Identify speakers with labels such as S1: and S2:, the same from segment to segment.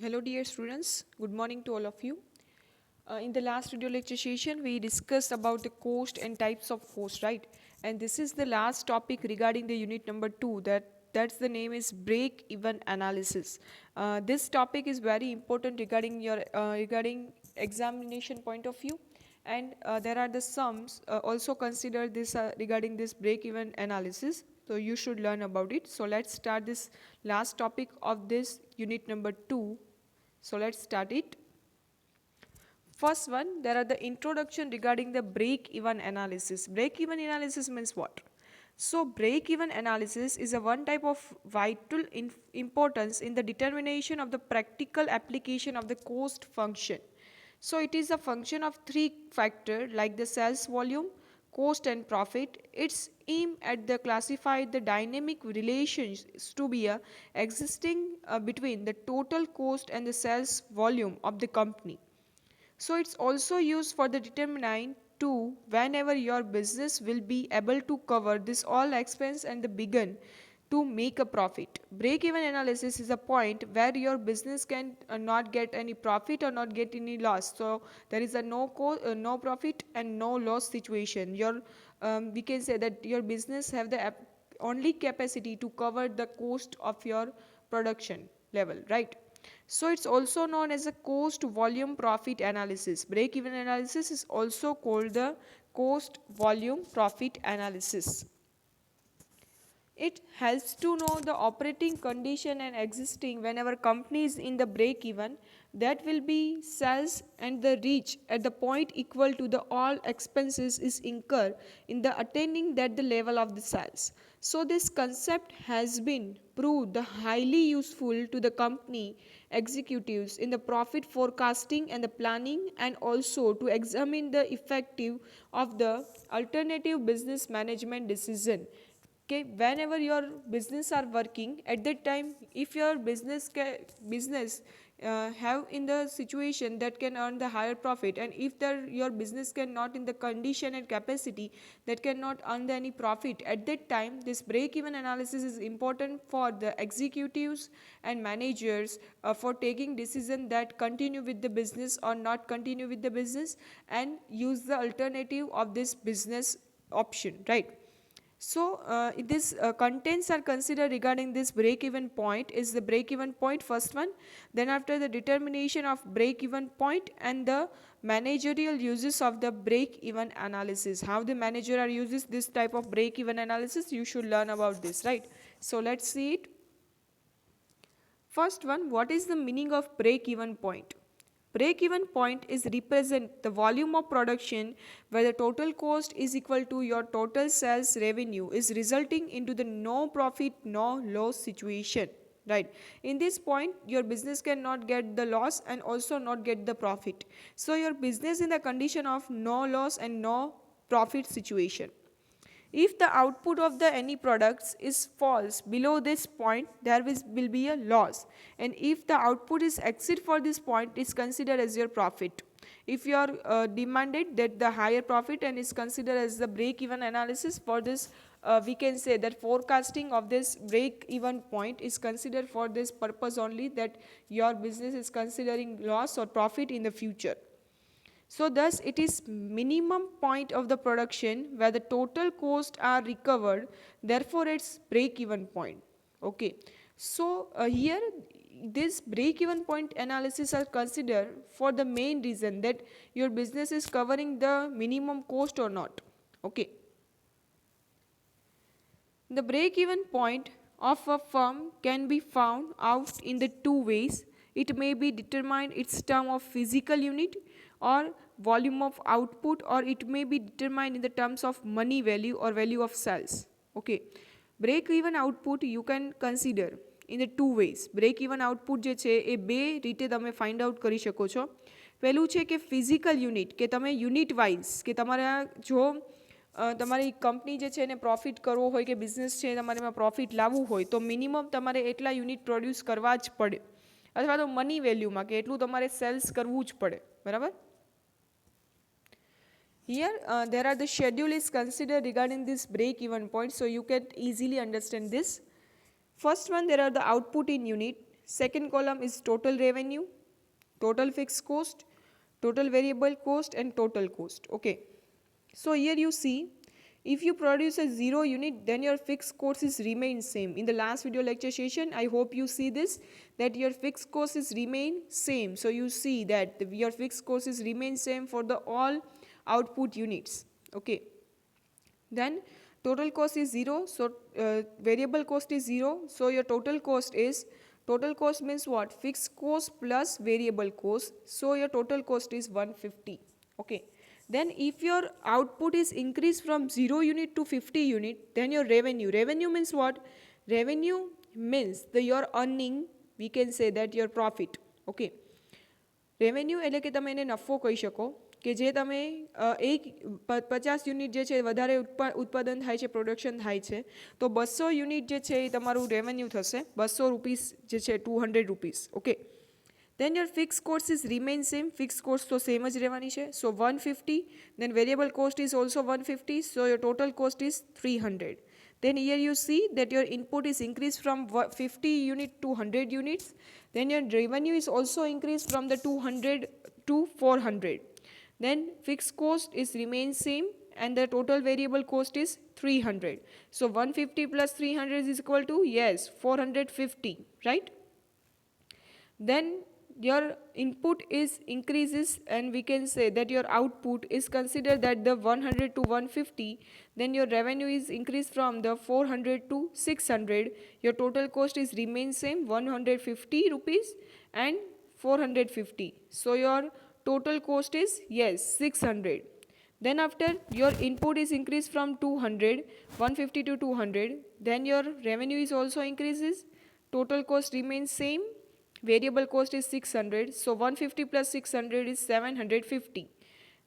S1: Hello dear students, good morning to all of you. In the last video lecture session, we discussed about the cost and types of cost, right? And this is the last topic regarding the unit number 2 that's the name is break-even analysis. This topic is very important regarding your regarding examination point of view, and there are the sums also consider this regarding this break-even analysis. So you should learn about it. So let's start this last topic of this unit number 2. So let's start it. First one, there are the introduction regarding the break-even analysis. Break-even analysis means what? So break-even analysis is a one type of vital importance in the determination of the practical application of the cost function. So it is a function of three factors like the sales volume, cost and profit. Its aim at the classify the dynamic relations to be existing between the total cost and the sales volume of the company. So it's also used for the determining to whenever your business will be able to cover this all expense and the begin to make a profit. Break even analysis is a point where your business can not get any profit or not get any loss. So there is a no profit and no loss situation. Your we can say that your business have the only capacity to cover the cost of your production level, right? So it's also known as a cost volume profit analysis. Break even analysis is also called the cost volume profit analysis. It helps to know the operating condition and existing whenever company is in the break even, that will be sales and the reach at the point equal to the all expenses is incurred in the attaining that the level of the sales. So this concept has been proved the highly useful to the company executives in the profit forecasting and the planning, and also to examine the effective of the alternative business management decision. Okay, whenever your business are working at that time, if your business have in the situation that can earn the higher profit, and if your business cannot in the condition and capacity that cannot earn the any profit, at that time this break even analysis is important for the executives and managers for taking decision that continue with the business or not continue with the business and use the alternative of this business option, right? So these contents are considered regarding this break-even point is the break-even point first one, then after the determination of break-even point and the managerial uses of the break-even analysis. How the manager uses this type of break-even analysis, you should learn about this, right? So let's see it. First one, what is the meaning of break-even point? Break-even point is represent the volume of production where the total cost is equal to your total sales revenue is resulting into the no profit, no loss situation. Right. In this point, your business cannot get the loss and also not get the profit. So your business in the condition of no loss and no profit situation. If the output of the any products is falls below this point, there will be a loss, and if the output is exceed for this point, is considered as your profit. If you are demanded that the higher profit and is considered as the break even analysis for this, we can say that forecasting of this break even point is considered for this purpose only, that your business is considering loss or profit in the future. So thus it is minimum point of the production where the total costs are recovered, therefore it's break even point. Okay. So here this break even point analysis are considered for the main reason that your business is covering the minimum cost or not. Okay. The break even point of a firm can be found out in the two ways. It may be determined its term of physical unit or volume of output, or it may be determined in the terms of money value or value of sales. Okay. Break even output you can consider in the two ways. Break even output જે છે એ બે રીતે તમે find out કરી શકો છો. પહેલું છે કે ફિઝિકલ યુનિટ, કે તમે યુનિટ વાઇઝ કે તમારે જો તમારી કંપની જે છે એને પ્રોફિટ કરવો હોય કે બિઝનેસ છે તમારે એમાં પ્રોફિટ લાવવું હોય તો મિનિમમ તમારે એટલા યુનિટ પ્રોડ્યુસ કરવા જ પડે, અથવા તો મની વેલ્યુમાં કે એટલું તમારે સેલ્સ કરવું જ પડે, બરાબર? Here there are the schedule is considered regarding this break even point, so you can easily understand this. First one, there are the output in unit. second column is total revenue, total fixed cost, total variable cost and total cost. Okay, so here you see, if you produce a 0 unit, then your fixed cost is remain same. In the last video lecture session, I hope you see this, that your fixed cost is remain same. So you see that your fixed cost is remain same for the all output units. Okay, then total cost is 0, so variable cost is 0, so your total cost means what? Fixed cost plus variable cost, so your total cost is 150. Okay, then if your output is increased from 0 unit to 50 unit, then your revenue means what? Revenue means your earning, we can say that your profit. Okay, revenue એટલે કે તમે એને નફો કહી શકો કે જે તમે એક 50 યુનિટ જે છે વધારે ઉત્પાદન થાય છે, પ્રોડક્શન થાય છે, તો 200 યુનિટ જે છે એ તમારું રેવન્યુ થશે, 200 રૂપીસ જે છે 200 rupees. Okay, then your fixed cost is remain same, fixed cost તો સેમ જ રહેવાની છે, so 150, then variable cost is also 150, so your total cost is 300. Then here you see that your input is increased from 50 unit to 100 units. Then your revenue is also increased from the 200 to 400. Then fixed cost is remain same and the total variable cost is 300. So 150 plus 300 is equal to, yes, 450, right? Then your input is increases and we can say that your output is considered that the 100 to 150, then your revenue is increased from the 400 to 600, your total cost is remain same, 150 rupees and 450, so your total cost is, yes, 600. Then after your input is increased from 200, 150 to 200, then your revenue is also increases, total cost remains same, variable cost is 600, so 150 plus 600 is 750.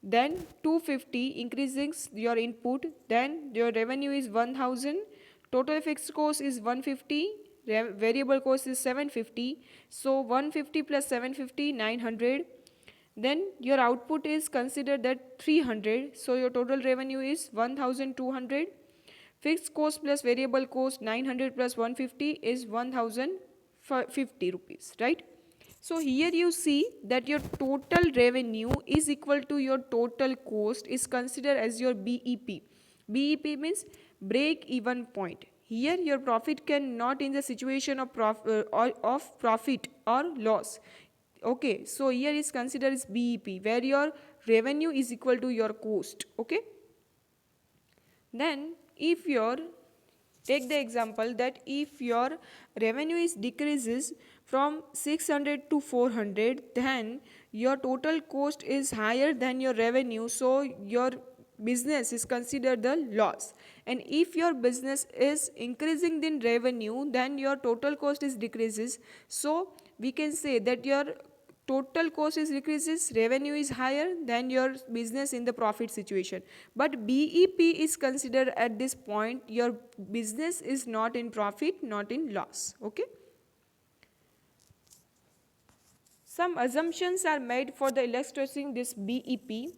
S1: Then 250 increases your input, then your revenue is 1000, total fixed cost is 150, variable cost is 750, so 150 plus 750, 900. Then your output is considered that 300, so your total revenue is 1200, fixed cost plus variable cost 900 plus 150 is 1050 rupees, right? So here you see that your total revenue is equal to your total cost is considered as your BEP. BEP means break even point. Here your profit cannot in the situation of profit or loss. Okay, so here is considered as BEP, where your revenue is equal to your cost. Okay, then if your, take the example that if your revenue is decreases from 600 to 400, then your total cost is higher than your revenue, so your business is considered the loss. And if your business is increasing in revenue, then your total cost is decreases, so we can say that your total cost is decreases, revenue is higher than your business in the profit situation. But BEP is considered at this point your business is not in profit, not in loss. Okay, some assumptions are made for the illustrating this BEP.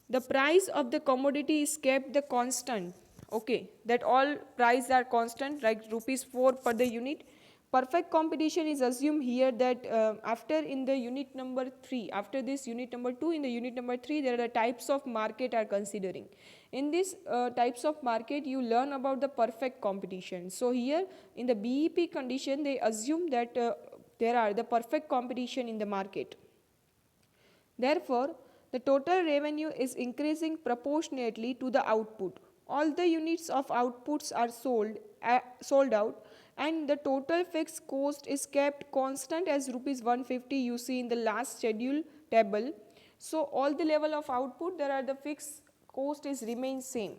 S1: The price of the commodity is kept the constant. Okay, that all price are constant, like rupees 4 per the unit. Perfect competition is assumed here that after in the unit number 3, after this unit number 2, in the unit number 3 there are the types of market are considering. In this types of market you learn about the perfect competition. So here in the BEP condition they assume that there are the perfect competition in the market. Therefore, the total revenue is increasing proportionately to the output. All the units of outputs are sold out, and the total fixed cost is kept constant as rupees 150 you see in the last schedule table. So all the level of output there are the fixed cost is remain same.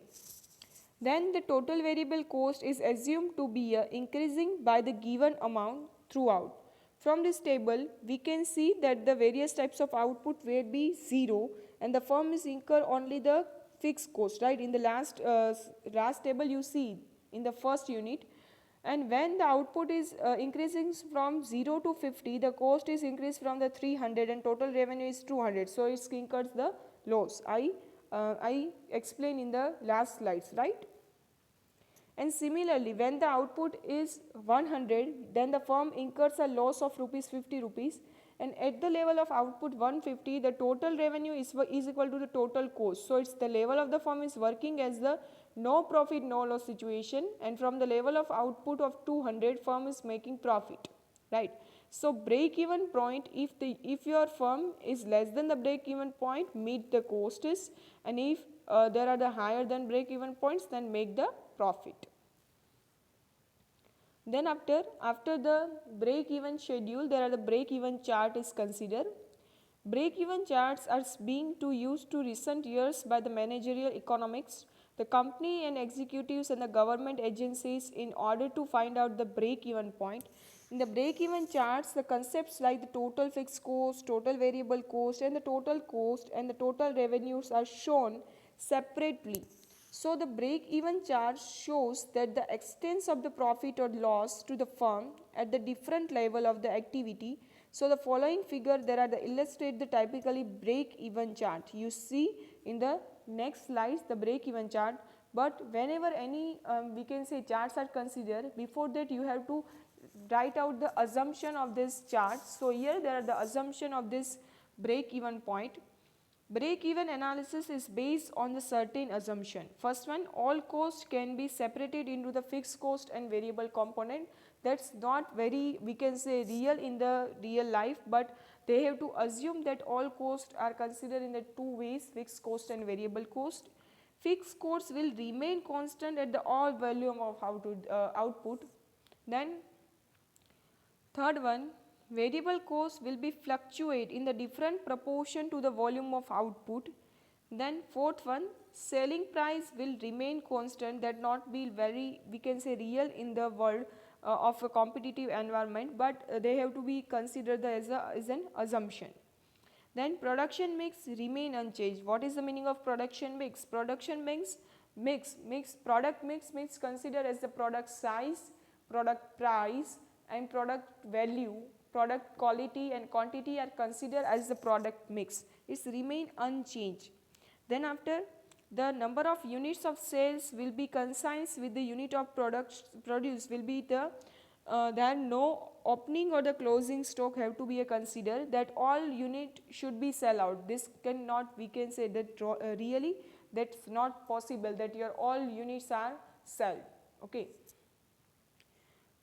S1: Then the total variable cost is assumed to be increasing by the given amount throughout. From this table we can see that the various types of output will be 0 and the firm is incur only the fixed cost, right? In the last table you see in the first unit, and when the output is increasing from 0 to 50, the cost is increased from the 300 and total revenue is 200, so it incurs the loss. I explained in the last slides, right? And similarly, when the output is 100, then the firm incurs a loss of rupees 50 rupees, and at the level of output 150, the total revenue is equal to the total cost. So it's the level of the firm is working as the no profit no loss situation, and from the level of output of 200, firm is making profit, right? So break even point, if your firm is less than the break even point, meet the cost is, and if there are the higher than break even points, then make the profit. Then after the break even schedule, there are the break even chart is considered. Break even charts are being used to recent years by the managerial economics, the company and executives and the government agencies in order to find out the break even point. In the break even charts, the concepts like the total fixed cost, total variable cost and the total cost and the total revenues are shown separately. So the break even chart shows that the extent of the profit or loss to the firm at the different level of the activity. So the following figure, there are the illustrate the typically break even chart. You see in the next slides the break even chart, but whenever any we can say charts are considered, before that you have to write out the assumption of this chart. So here there are the assumption of this break even point. Break even analysis is based on the certain assumption. First one, all costs can be separated into the fixed cost and variable component. That's not very, we can say, real in the real life, but they have to assume that all costs are considered in the two ways, fixed cost and variable cost. Fixed costs will remain constant at the all volume of output. Then third one, variable cost will be fluctuate in the different proportion to the volume of output. Then fourth one, selling price will remain constant, that not be very, we can say, real in the world of a competitive environment, but they have to be considered as an assumption. Then production mix remain unchanged. What is the meaning of production mix? Production product mix means consider as the product size, product price and product value, product quality and quantity are considered as the product mix. It's remain unchanged. Then after, the number of units of sales will be concise with the unit of products produced will be the there no opening or the closing stock have to be considered, that all unit should be sell out. This cannot, we can say that really that's not possible that your all units are sold. Okay.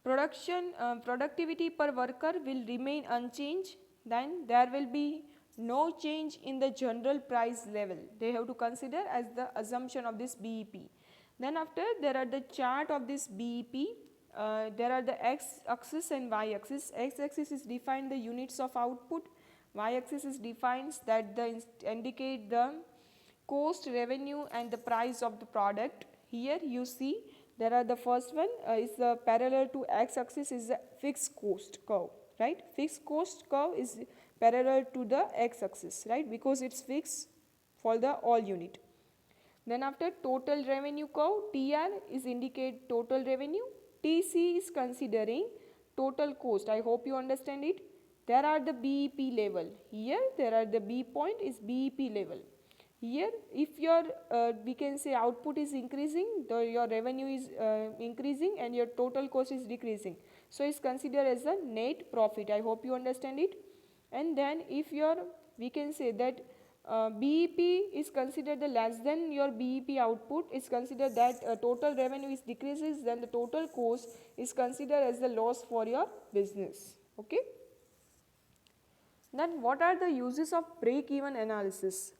S1: Productivity per worker will remain unchanged. Then there will be no change in the general price level. They have to consider as the assumption of this BEP. Then after, there are the chart of this BEP. There are the x axis and y axis. X axis is defined the units of output. Y axis is defines that the indicate the cost, revenue and the price of the product. Here you see there are the first one is parallel to x axis is the fixed cost curve, right? Fixed cost curve is parallel to the x axis, right, because it's fixed for the all unit. Then after, total revenue curve, TR is indicate total revenue, TC is considering total cost. I hope you understand it. There are the BEP level. Here there are the B point is BEP level. Here if your we can say output is increasing, your revenue is increasing and your total cost is decreasing. So it's considered as a net profit. I hope you understand it. And then if your, we can say that BEP is considered the less than your BEP output, is considered that total revenue is decreases, then the total cost is considered as the loss for your business. Okay. Then what are the uses of break-even analysis?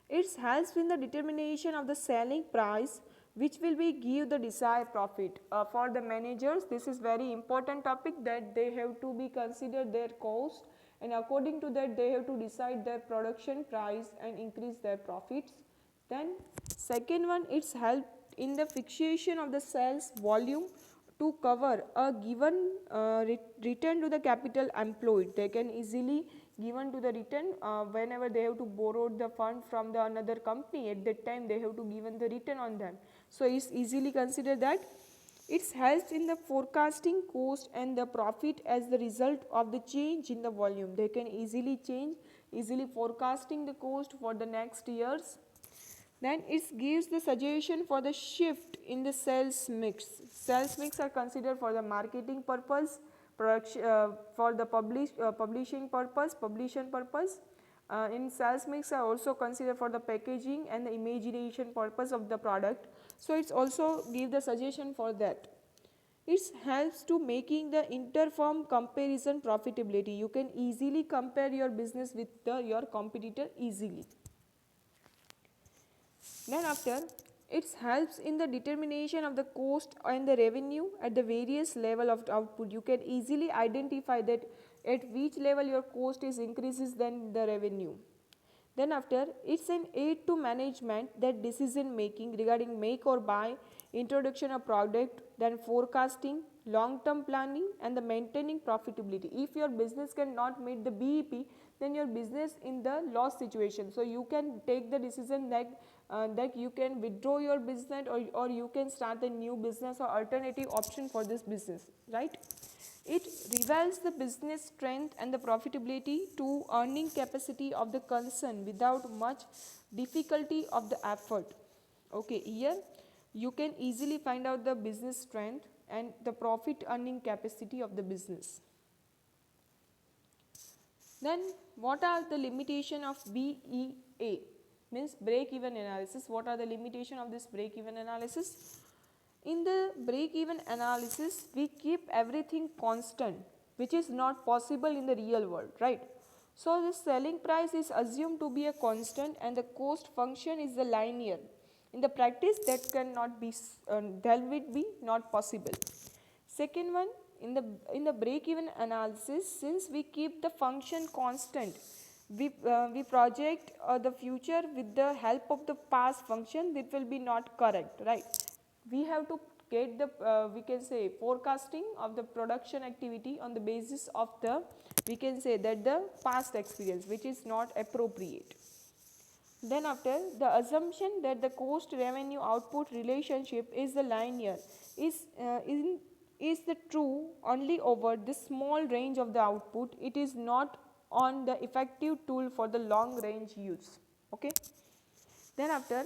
S1: It helps in the determination of the selling price, which will be give the desired profit. For the managers, this is very important topic, that they have to be considered their cost, and according to that they have to decide their production price and increase their profits. Then second one, it's help in the fixation of the sales volume to cover a given return to the capital employed. They can easily given to the return whenever they have to borrow the fund from the another company, at that time they have to given the return on them. So it's easily consider that. It helps in the forecasting cost and the profit as the result of the change in the volume. They can easily forecasting the cost for the next years. Then it gives the suggestion for the shift in the sales mix. Sales mix are considered for the marketing purpose, production, for the publishing purpose, publication purpose. In sales mix are also considered for the packaging and the imagination purpose of the product. So it's also give the suggestion for that. It helps to making the inter-firm comparison profitability. You can easily compare your business with your competitor easily. Then after, it helps in the determination of the cost and the revenue at the various level of output. You can easily identify that at which level your cost is increases than the revenue. Then after, it's an aid to management that decision making regarding make or buy, introduction of product, then forecasting, long term planning and the maintaining profitability. If your business cannot meet the BEP, then your business in the loss situation. So you can take the decision that you can withdraw your business, or you can start a new business or alternative option for this business, right? It reveals the business strength and the profitability to earning capacity of the concern without much difficulty of the effort. Okay, here you can easily find out the business strength and the profit earning capacity of the business. Then what are the limitation of BEA? Means break-even analysis. What are the limitation of this break-even analysis? In the break-even analysis, we keep everything constant, which is not possible in the real world, right? So the selling price is assumed to be a constant and the cost function is the linear. In the practice, that cannot be that will be not possible. Second one, in the break-even analysis, since we keep the function constant, we project the future with the help of the past function, that will be not correct, right? We have to get the we can say forecasting of the production activity on the basis of the, we can say that the past experience, which is not appropriate. Then after, the assumption that the cost revenue output relationship is the linear is the true only over the small range of the output. It is not on the effective tool for the long range use. Okay. Then after,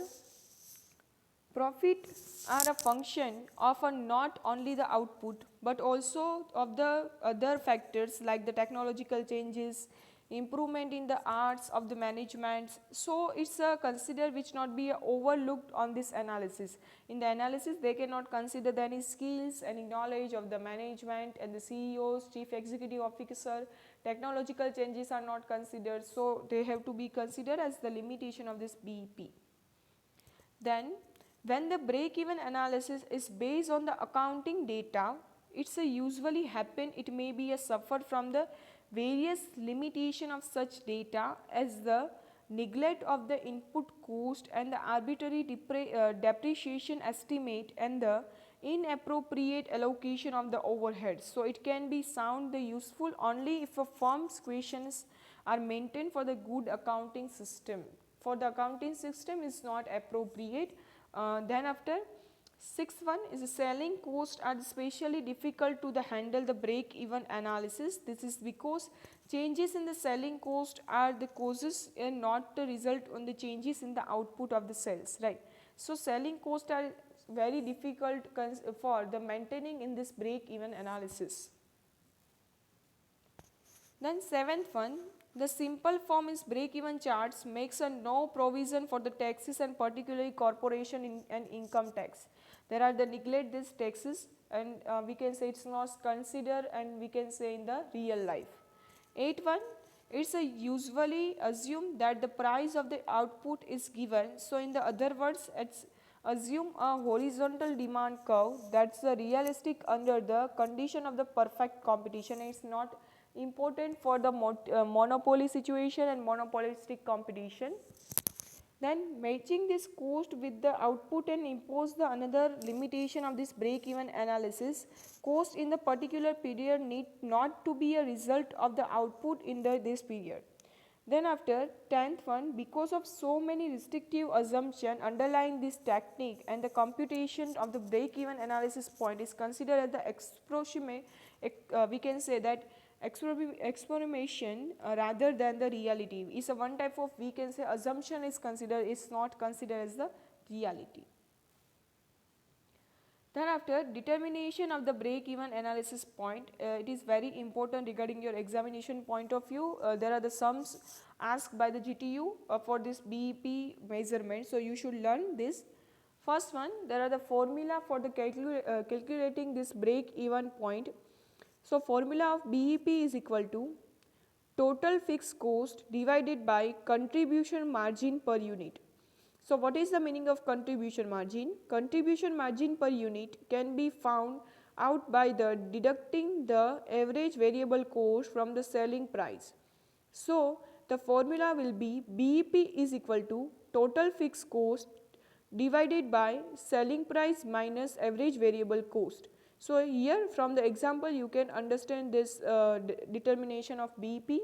S1: profit are a function of not only the output but also of the other factors like the technological changes, improvement in the arts of the management. So it's a consider which not be overlooked on this analysis. In the analysis, they cannot consider any skills, any knowledge of the management and the CEOs, chief executive officer. Technological changes are not considered, so they have to be considered as the limitation of this BEP. Then when the break-even analysis is based on the accounting data, it's a usually happen, it may be a suffer from the various limitation of such data as the neglect of the input cost and the arbitrary depreciation estimate and the inappropriate allocation of the overheads. So it can be sound the useful only if a firm's questions are maintained for the good accounting system. For the accounting system is not appropriate. Then after, sixth one is the selling cost are especially difficult to handle the break even analysis. This is because changes in the selling cost are the causes and not the result on the changes in the output of the sales, right? So selling cost are very difficult for the maintaining in this break even analysis. Then seventh one, the simple form is break-even charts makes a no provision for the taxes and particularly corporation and income tax. There are the neglect these taxes and we can say it's not considered and we can say in the real life. Eighth one, it's a usually assume that the price of the output is given. So in the other words, it's assume a horizontal demand curve that's realistic under the condition of the perfect competition. It's not important for the monopoly situation and monopolistic competition. Then matching this cost with the output and impose the another limitation of this break even analysis. Cost in the particular period need not to be a result of the output in this period. Then after 10th one, because of so many restrictive assumptions underlying this technique and the computation of the break even analysis point is considered as the approximate, we can say that experimentation rather than the reality. Is a one type of, we can say, assumption is considered, is not considered as the reality. Then after determination of the break-even analysis point, it is very important regarding your examination point of view. There are the sums asked by the GTU for this BEP measurement. So you should learn this. First one, there are the formula for the calculating this break-even point. So formula of BEP is equal to total fixed cost divided by contribution margin per unit. So what is the meaning of contribution margin? Contribution margin per unit can be found out by the deducting the average variable cost from the selling price. So the formula will be BEP is equal to total fixed cost divided by selling price minus average variable cost. So here from the example you can understand this determination of BEP.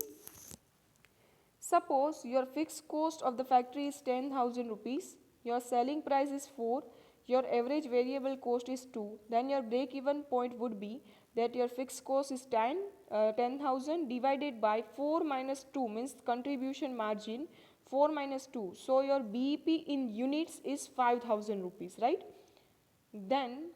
S1: Suppose your fixed cost of the factory is 10,000 rupees, your selling price is 4, your average variable cost is 2, then your break even point would be that your fixed cost is 10,000 divided by 4 minus 2 means contribution margin 4 minus 2. So your BEP in units is 5,000 rupees, right? Then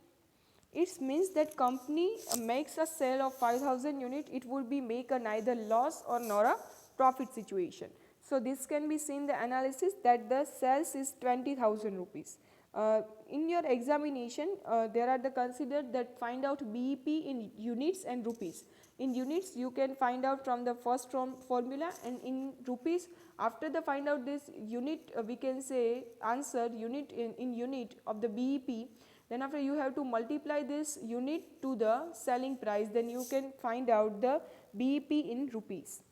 S1: it means that company makes a sale of 5,000 unit, it would be make a neither loss or nor a profit situation. So this can be seen the analysis that the sales is 20,000 rupees. In your examination there are the considered that find out BEP in units and rupees. In units you can find out from the first formula, and in rupees after the find out this unit we can say answer unit in unit of the BEP. Then after you have to multiply this unit to the selling price, then you can find out the BEP in rupees.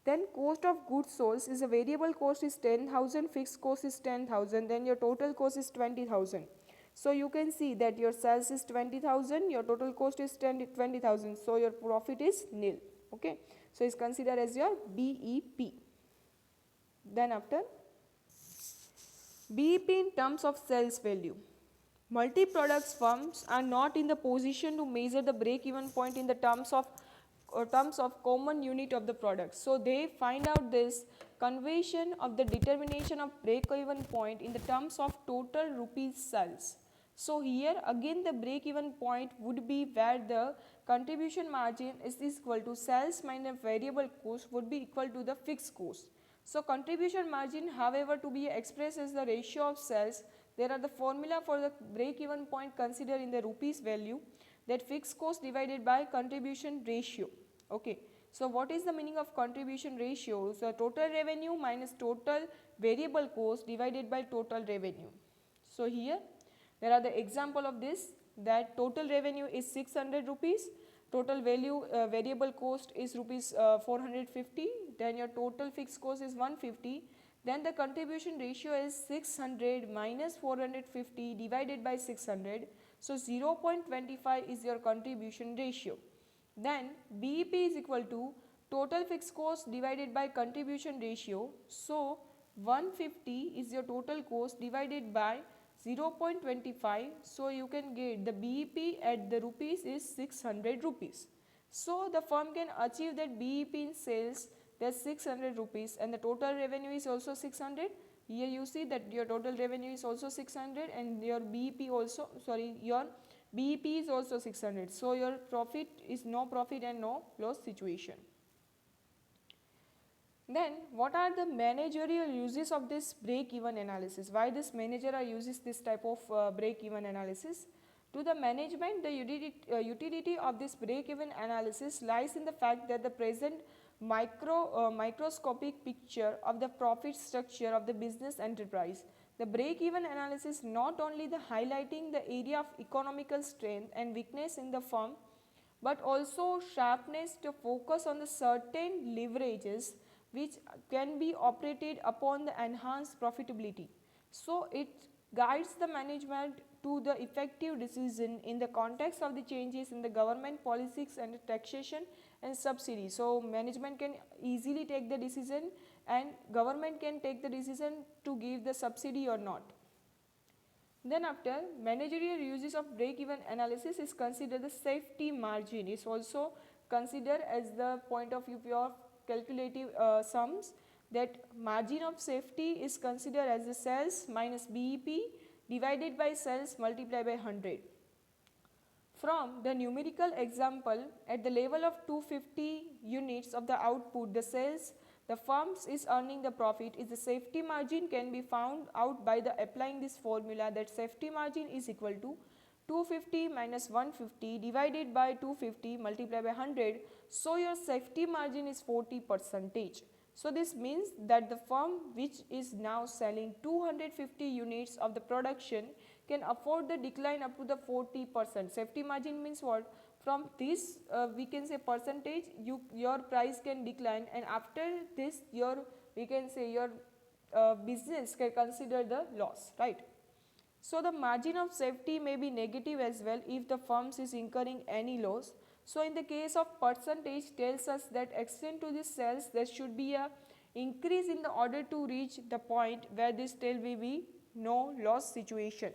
S1: Then cost of goods sold is a variable cost is 10,000, fixed cost is 10,000, then your total cost is 20,000. So you can see that your sales is 20,000, your total cost is 20,000, so your profit is nil. Okay, so it's considered as your BEP. Then after BEP in terms of sales value. Multi-products firms are not in the position to measure the break-even point in the terms of common unit of the product. So they find out this conversion of the determination of break-even point in the terms of total rupees sales. So here again the break-even point would be where the contribution margin is equal to sales minus variable cost would be equal to the fixed cost. So contribution margin, however, to be expressed as the ratio of sales, there are the formula for the break-even point considered in the rupees value, that fixed cost divided by contribution ratio. Okay. So what is the meaning of contribution ratio? So total revenue minus total variable cost divided by total revenue. So here there are the example of this, that total revenue is 600 rupees, total value variable cost is rupees 450, then your total fixed cost is 150, then the contribution ratio is 600 minus 450 divided by 600, so 0.25 is your contribution ratio. Then BEP is equal to total fixed cost divided by contribution ratio, so 150 is your total cost divided by 0.25, so you can get the BEP at the rupees is 600 rupees. So the firm can achieve that BEP in sales, that's 600 rupees, and the total revenue is also 600. Here you see that your total revenue is also 600 and your BEP also, your BEP is also 600. So your profit is no profit and no loss situation. Then what are the managerial uses of this break-even analysis? Why this manager uses this type of break-even analysis? To the management, the utility of this break-even analysis lies in the fact that the present microscopic picture of the profit structure of the business enterprise. The break-even analysis not only the highlighting the area of economical strength and weakness in the firm, but also sharpness to focus on the certain leverages which can be operated upon the enhanced profitability. So it guides the management to the effective decision in the context of the changes in the government policies and taxation and subsidy. So management can easily take the decision and government can take the decision to give the subsidy or not. Then after managerial uses of break-even analysis is considered the safety margin. Is also consider as the point of view of calculative sums, that margin of safety is considered as the sales minus BEP divided by sales multiplied by 100. From the numerical example, at the level of 250 units of the output, the sales the firms is earning the profit is the safety margin can be found out by the applying this formula, that safety margin is equal to 250 minus 150 divided by 250 multiplied by 100. So your safety margin is 40%. So this means that the firm which is now selling 250 units of the production can afford the decline up to the 40%. Safety margin means what? From this we can say percentage, your price can decline, and after this your we can say your business can consider the loss, right? So the margin of safety may be negative as well if the firms is incurring any loss. So in the case of percentage tells us that extend to this sales there should be a increase in the order to reach the point where this still will be no loss situation.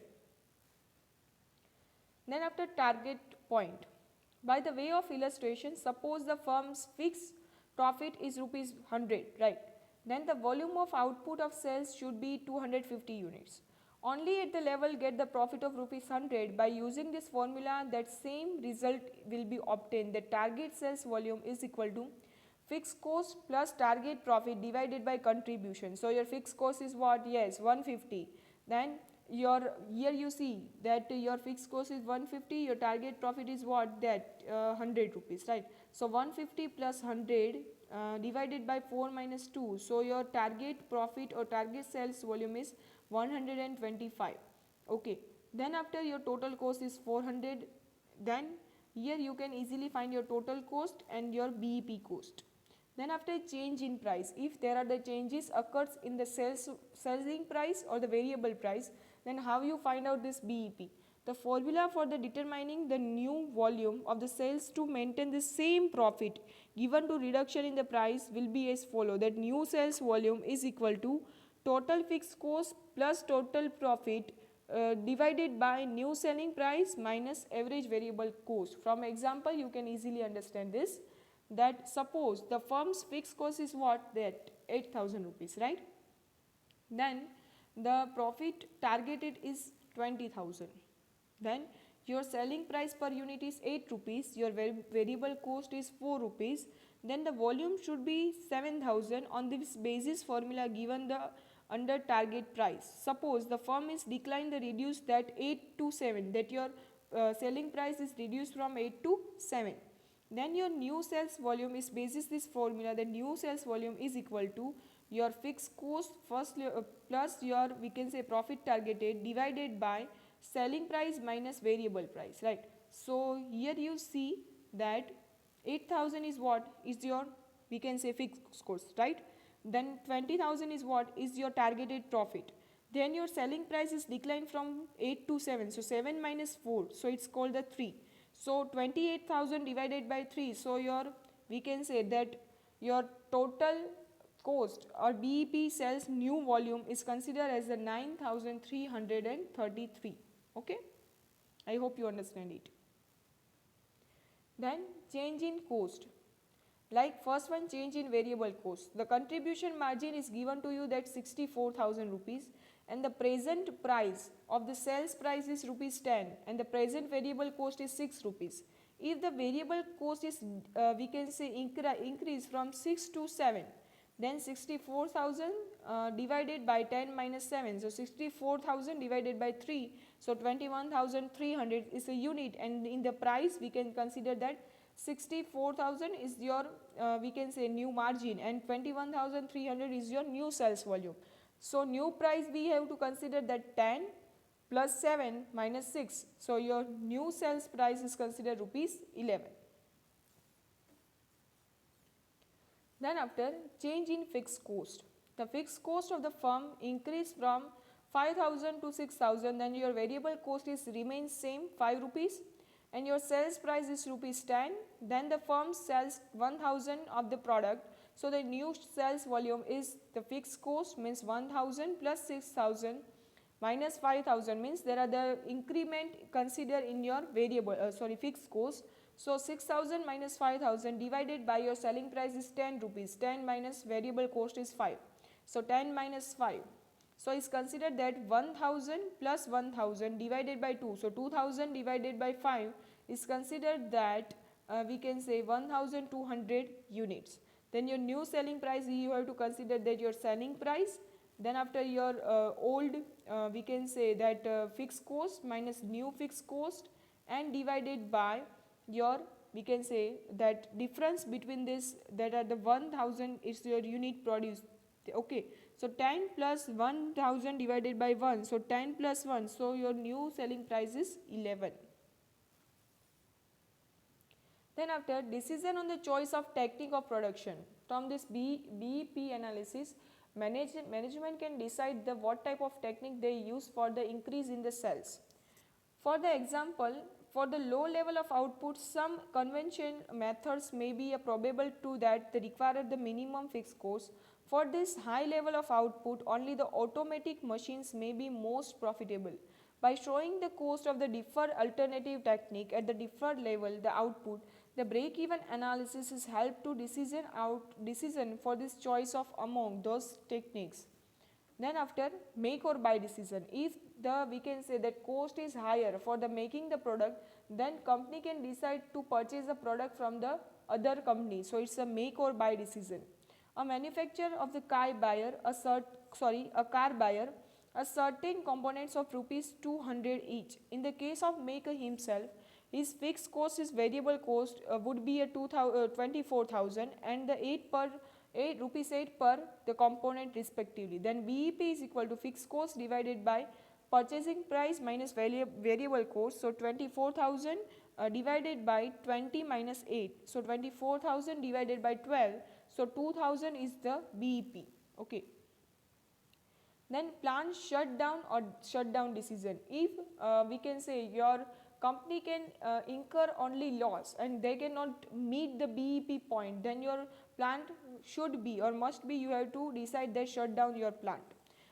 S1: Then after target point, by the way of illustration, suppose the firm's fixed profit is rupees 100, right? Then the volume of output of sales should be 250 units. Only at the level get the profit of rupees 100. By using this formula, that same result will be obtained. The target sales volume is equal to fixed cost plus target profit divided by contribution. So your fixed cost is what? Yes, 150. Then your here you see that your fixed cost is 150, your target profit is what? That 100 rupees, right? So 150 plus 100 divided by 4 minus 2. So your target profit or target sales volume is 125. Okay. Then after your total cost is 400, then here you can easily find your total cost and your BEP cost. Then after change in price, if there are the changes occurs in the selling price or the variable price, then how you find out this BEP? The formula for the determining the new volume of the sales to maintain the same profit given to reduction in the price will be as follow, that new sales volume is equal to total fixed cost plus total profit divided by new selling price minus average variable cost. From example you can easily understand this, that suppose the firm's fixed cost is what? That 8,000 rupees, right? Then the profit targeted is 20,000. Then your selling price per unit is 8 rupees, your variable cost is 4 rupees, then the volume should be 7,000 on this basis formula given the under target price. Suppose the firm is declined the reduce that 8 to 7, that your selling price is reduced from 8 to 7. Then your new sales volume is basis this formula, the new sales volume is equal to your fixed cost first plus your we can say profit targeted divided by selling price minus variable price, right? So here you see that 8,000 is what? Is your we can say fixed cost, right? Then 20,000 is what? Is your targeted profit. Then your selling price is declined from 8 to 7, so 7 minus 4, so it's called the 3. So 28,000 divided by 3, so your we can say that your total cost or BEP sales new volume is considered as the 9,333. Okay, I hope you understand it. Then change in cost, like first one, change in variable cost. The contribution margin is given to you that 64,000 rupees and the present price of the sales price is rupees 10 and the present variable cost is 6 rupees. If the variable cost is we can say increase from 6 to 7, then 64,000 divided by 10 minus 7, so 64,000 divided by 3, so 21,300 is a unit, and in the price we can consider that 64,000 is your we can say new margin and 21,300 is your new sales volume. So new price we have to consider that 10 plus 7 minus 6, so your new sales price is considered rupees 11. Then after change in fixed cost, the fixed cost of the firm increased from 5,000 to 6,000, then your variable cost is remains same 5 rupees and your sales price is rupees 10, then the firm sells 1,000 of the product, so the new sales volume is the fixed cost means 1,000 plus 6,000 minus 5,000 means there are the increment considered in your variable fixed cost. So 6,000 minus 5,000 divided by your selling price is 10 rupees. 10 minus variable cost is 5. So 10 minus 5. So it's considered that 1000 plus 1000 divided by 2. So 2000 divided by 5 is considered that we can say 1200 units. Then your new selling price, you have to consider that your selling price, then after your old we can say that fixed cost minus new fixed cost and divided by your, we can say that difference between this, that are the 1000 is your unit produced. Okay, so 10 plus 1000 divided by 1, so 10 plus 1, so your new selling price is 11. Then after, decision on the choice of technique of production. From this BEP analysis, management can decide the what type of technique they use for the increase in the sales. For the example, for the low level of output, some convention methods may be probable to that they require the minimum fixed cost. For this high level of output, only the automatic machines may be most profitable. By showing the cost of the different alternative technique at the different level, the output, the break-even analysis is help to decision for this choice of among those techniques. Then after, make or buy decision. If the, we can say that cost is higher for the making the product, then company can decide to purchase the product from the other company. So it's a make or buy decision. A manufacturer of the car buyer, a car buyer, a certain components of rupees 200 each. In the case of maker himself, his fixed cost, is variable cost would be a 24,000 and the 8 rupees 8 per the component respectively. Then BEP is equal to fixed cost divided by purchasing price minus variable cost. So 24,000 divided by 20 minus 8. So 24,000 divided by 12. So 2,000 is the BEP. Okay. Then plant shutdown or shutdown decision. If we can say your company can incur only loss and they cannot meet the BEP point, then your plant should be or must be, you have to decide that shut down your plant.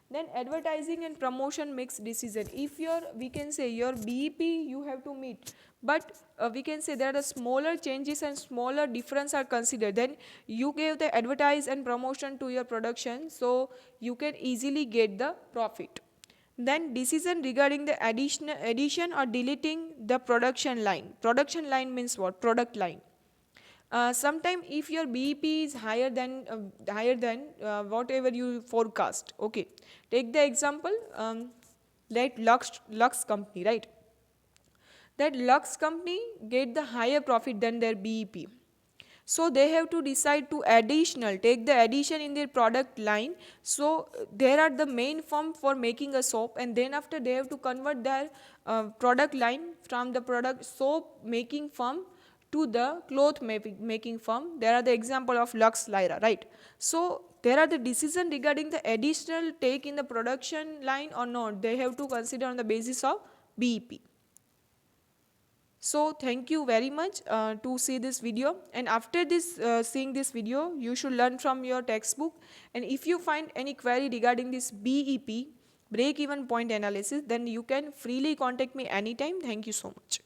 S1: Then advertising and promotion makes decision. If your, we can say your BEP you have to meet, but we can say there are smaller changes and smaller difference are considered, then you give the advertise and promotion to your production, so you can easily get the profit. Then decision regarding the addition or deleting the production line. Production line means what? Product line. Sometime if your BEP is higher than whatever you forecast. Okay, take the example, let Lux company, right? That Lux company get the higher profit than their BEP. So they have to decide to take the addition in their product line. So there are the main firm for making a soap, and then after they have to convert their product line from the product soap making firm to the cloth making firm. There are the example of Lux Lyra, right? So there are the decision regarding the additional take in the production line or not. They have to consider on the basis of BEP. So thank you very much to see this video, and after this seeing this video you should learn from your textbook, and if you find any query regarding this BEP break even point analysis, then you can freely contact me anytime. Thank you so much.